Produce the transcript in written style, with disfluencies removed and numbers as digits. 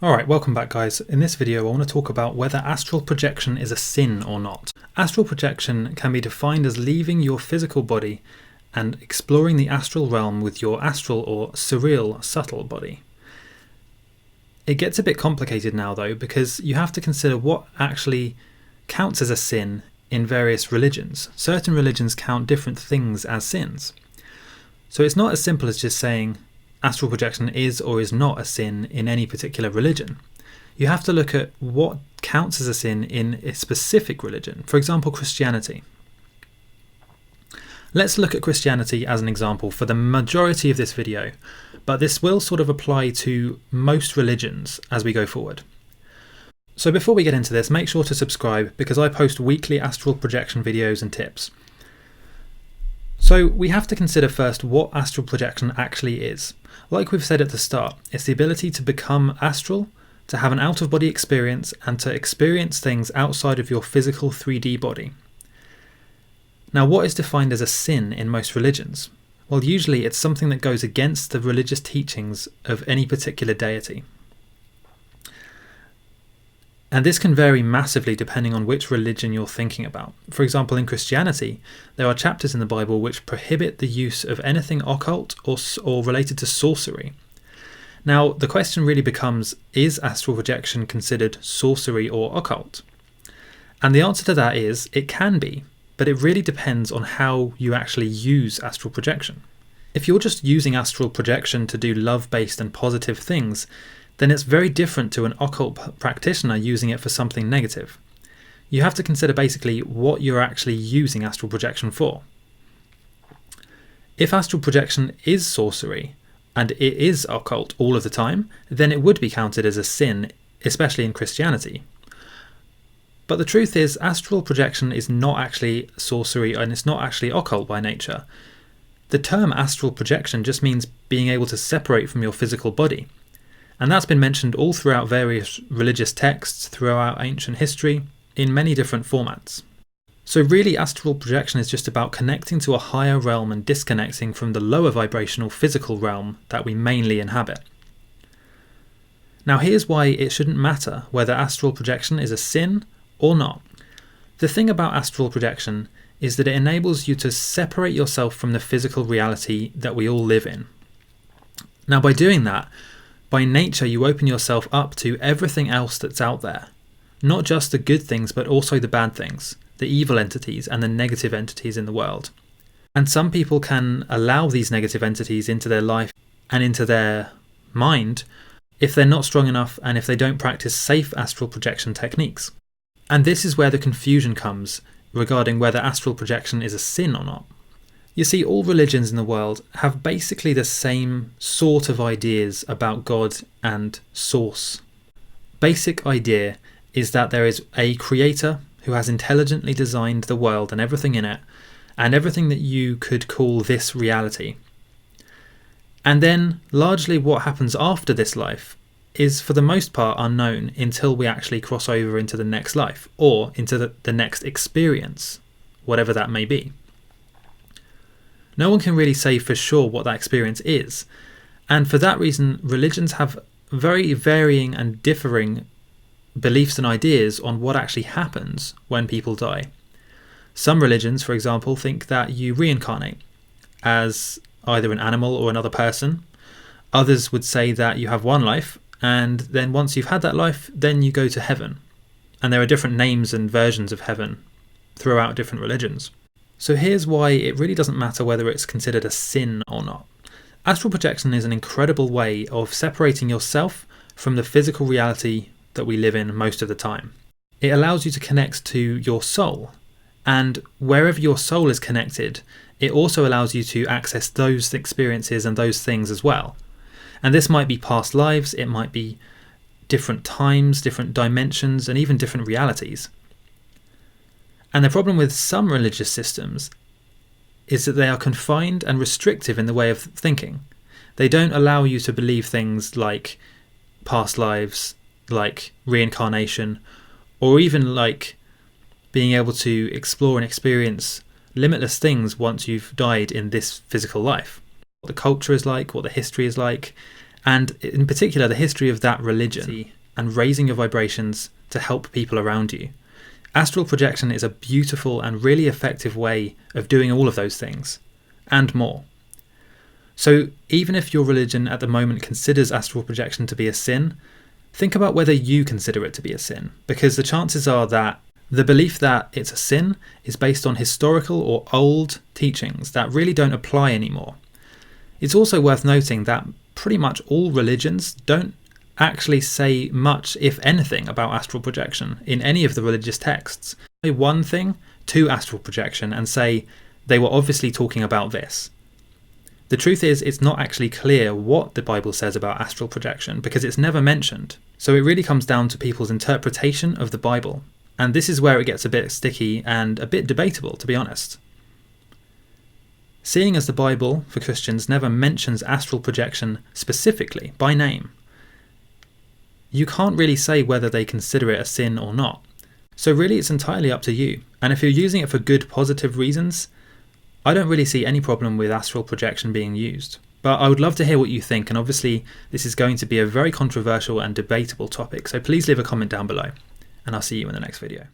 Alright, welcome back guys. In this video I want to talk about whether astral projection is a sin or not. Astral projection can be defined as leaving your physical body and exploring the astral realm with your astral or surreal subtle body. It gets a bit complicated now though, because you have to consider what actually counts as a sin in various religions. Certain religions count different things as sins. So it's not as simple as just saying astral projection is or is not a sin in any particular religion. You have to look at what counts as a sin in a specific religion. For example, Christianity. Let's look at Christianity as an example for the majority of this video, but this will sort of apply to most religions as we go forward. So before we get into this, make sure to subscribe because I post weekly astral projection videos and tips. So we have to consider first what astral projection actually is. Like we've said at the start, it's the ability to become astral, to have an out-of-body experience, and to experience things outside of your physical 3D body. Now, what is defined as a sin in most religions? Well, usually it's something that goes against the religious teachings of any particular deity. And this can vary massively depending on which religion you're thinking about. For example, in Christianity, there are chapters in the Bible which prohibit the use of anything occult or related to sorcery. Now, the question really becomes, is astral projection considered sorcery or occult? And the answer to that is, it can be, but it really depends on how you actually use astral projection. If you're just using astral projection to do love-based and positive things, then it's very different to an occult practitioner using it for something negative. You have to consider basically what you're actually using astral projection for. If astral projection is sorcery, and it is occult all of the time, then it would be counted as a sin, especially in Christianity. But the truth is, astral projection is not actually sorcery and it's not actually occult by nature. The term astral projection just means being able to separate from your physical body. And that's been mentioned all throughout various religious texts, throughout ancient history, in many different formats. So really, astral projection is just about connecting to a higher realm and disconnecting from the lower vibrational physical realm that we mainly inhabit. Now here's why it shouldn't matter whether astral projection is a sin or not. The thing about astral projection is that it enables you to separate yourself from the physical reality that we all live in. Now by doing that, by nature, you open yourself up to everything else that's out there. Not just the good things, but also the bad things, the evil entities and the negative entities in the world. And some people can allow these negative entities into their life and into their mind if they're not strong enough and if they don't practice safe astral projection techniques. And this is where the confusion comes regarding whether astral projection is a sin or not. You see, all religions in the world have basically the same sort of ideas about God and source. Basic idea is that there is a creator who has intelligently designed the world and everything in it, and everything that you could call this reality. And then, largely what happens after this life is for the most part unknown until we actually cross over into the next life, or into the next experience, whatever that may be. No one can really say for sure what that experience is, and for that reason religions have very varying and differing beliefs and ideas on what actually happens when people die. Some religions, for example, think that you reincarnate as either an animal or another person. Others would say that you have one life, and then once you've had that life, then you go to heaven. And there are different names and versions of heaven throughout different religions. So here's why it really doesn't matter whether it's considered a sin or not. Astral projection is an incredible way of separating yourself from the physical reality that we live in most of the time. It allows you to connect to your soul, and wherever your soul is connected, it also allows you to access those experiences and those things as well. And this might be past lives, it might be different times, different dimensions, and even different realities. And the problem with some religious systems is that they are confined and restrictive in the way of thinking. They don't allow you to believe things like past lives, like reincarnation, or even like being able to explore and experience limitless things once you've died in this physical life. What the culture is like, what the history is like, and in particular the history of that religion and raising your vibrations to help people around you. Astral projection is a beautiful and really effective way of doing all of those things, and more. So even if your religion at the moment considers astral projection to be a sin, think about whether you consider it to be a sin, because the chances are that the belief that it's a sin is based on historical or old teachings that really don't apply anymore. It's also worth noting that pretty much all religions don't actually say much, if anything, about astral projection in any of the religious texts. They say one thing to astral projection and say they were obviously talking about this. The truth is, it's not actually clear what the Bible says about astral projection because it's never mentioned. So it really comes down to people's interpretation of the Bible. And this is where it gets a bit sticky and a bit debatable, to be honest. Seeing as the Bible, for Christians, never mentions astral projection specifically by name, you can't really say whether they consider it a sin or not. So really it's entirely up to you. And if you're using it for good, positive reasons, I don't really see any problem with astral projection being used. But I would love to hear what you think, and obviously this is going to be a very controversial and debatable topic, so please leave a comment down below, and I'll see you in the next video.